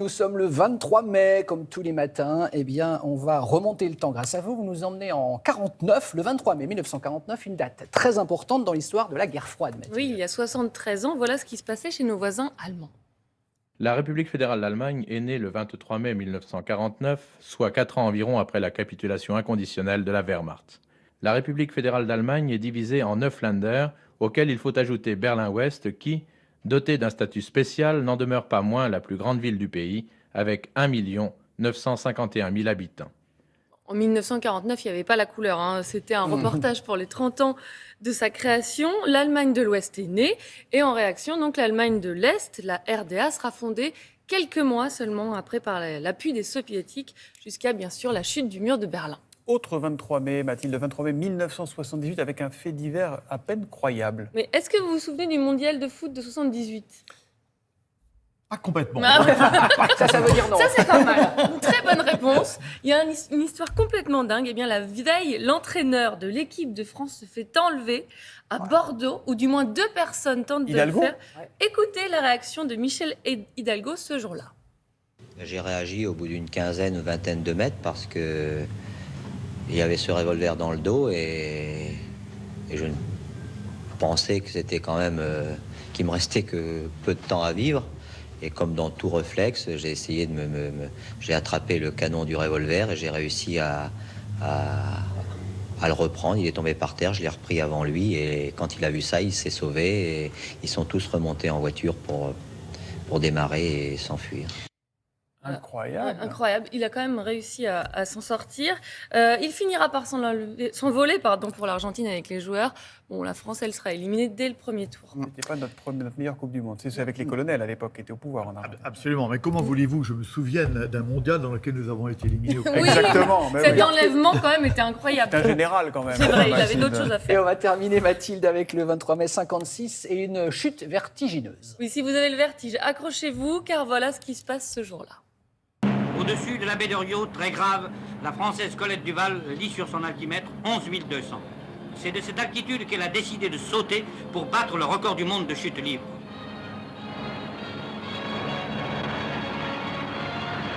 Nous sommes le 23 mai, comme tous les matins. Eh bien, on va remonter le temps grâce à vous. Vous nous emmenez en 49, le 23 mai 1949, une date très importante dans l'histoire de la guerre froide, Mathilde. Oui, il y a 73 ans, voilà ce qui se passait chez nos voisins allemands. La République fédérale d'Allemagne est née le 23 mai 1949, soit 4 ans environ après la capitulation inconditionnelle de la Wehrmacht. La République fédérale d'Allemagne est divisée en 9 Länder, auxquels il faut ajouter Berlin-Ouest qui, dotée d'un statut spécial, n'en demeure pas moins la plus grande ville du pays, avec 1 951 000 habitants. En 1949, il n'y avait pas la couleur, hein. C'était un reportage pour les 30 ans de sa création. L'Allemagne de l'Ouest est née et en réaction, donc l'Allemagne de l'Est, la RDA, sera fondée quelques mois seulement après par l'appui des soviétiques jusqu'à bien sûr la chute du mur de Berlin. Autre 23 mai, Mathilde, 23 mai 1978, avec un fait divers à peine croyable. Mais est-ce que vous vous souvenez du mondial de foot de 78 ? Pas complètement. Ça veut dire non. Ça, c'est pas mal. Une très bonne réponse. Il y a une histoire complètement dingue. Eh bien, la veille, l'entraîneur de l'équipe de France se fait enlever à Bordeaux, ou du moins 2 personnes tentent de Hidalgo le faire. Écoutez la réaction de Michel Hidalgo ce jour-là. J'ai réagi au bout d'une quinzaine ou vingtaine de mètres parce que il y avait ce revolver dans le dos et je pensais que c'était quand même qu'il me restait que peu de temps à vivre. Et comme dans tout réflexe, j'ai essayé de j'ai attrapé le canon du revolver et j'ai réussi à le reprendre. Il est tombé par terre, je l'ai repris avant lui et quand il a vu ça, il s'est sauvé et ils sont tous remontés en voiture pour démarrer et s'enfuir. Incroyable. Incroyable. Il a quand même réussi à s'en sortir. Il finira par s'envoler pour l'Argentine avec les joueurs. Bon, la France, elle sera éliminée dès le premier tour. C'était pas notre meilleure Coupe du Monde. C'est avec les colonels à l'époque qui étaient au pouvoir en Argentine. Absolument. Mais comment voulez-vous que je me souvienne d'un mondial dans lequel nous avons été éliminés au Oui, Exactement. Mais cet oui. enlèvement, quand même, était incroyable. C'est un général quand même. C'est vrai, il avait Mathilde. d'autres choses à Et faire. on va terminer, Mathilde, avec le 23 mai 56 et une chute vertigineuse. Oui, si vous avez le vertige, accrochez-vous, car voilà ce qui se passe ce jour-là. Au-dessus de la baie de Rio, très grave, la Française Colette Duval lit sur son altimètre 11 200. C'est de cette altitude qu'elle a décidé de sauter pour battre le record du monde de chute libre.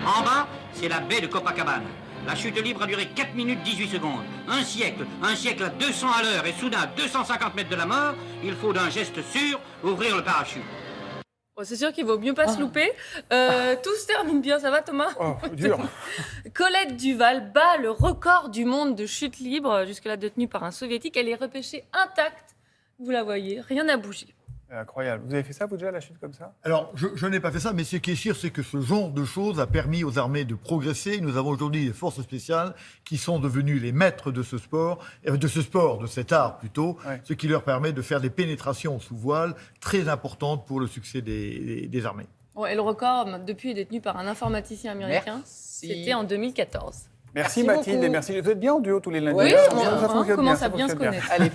En bas, c'est la baie de Copacabana. La chute libre a duré 4 minutes 18 secondes. Un siècle à 200 à l'heure et soudain 250 mètres de la mort, il faut d'un geste sûr ouvrir le parachute. Bon, c'est sûr qu'il vaut mieux pas se louper. Tout se termine bien, ça va Thomas ? Oh, dur. Colette Duval bat le record du monde de chute libre, jusque-là détenue par un soviétique. Elle est repêchée intacte, vous la voyez, rien n'a bougé. Incroyable. Vous avez fait ça, vous, déjà, la chute comme ça? Alors, je n'ai pas fait ça, mais ce qui est sûr, c'est que ce genre de choses a permis aux armées de progresser. Nous avons aujourd'hui des forces spéciales qui sont devenues les maîtres de ce sport, de cet art plutôt, Ouais. ce qui leur permet de faire des pénétrations sous voile très importantes pour le succès des armées. Bon, et le record, depuis, est détenu par un informaticien américain. Merci. C'était en 2014. Merci Merci Mathilde beaucoup. et merci. Vous êtes bien en duo tous les lundis. Oui, Ça on fonctionne commence à ça bien se fonctionne connaître. Allez,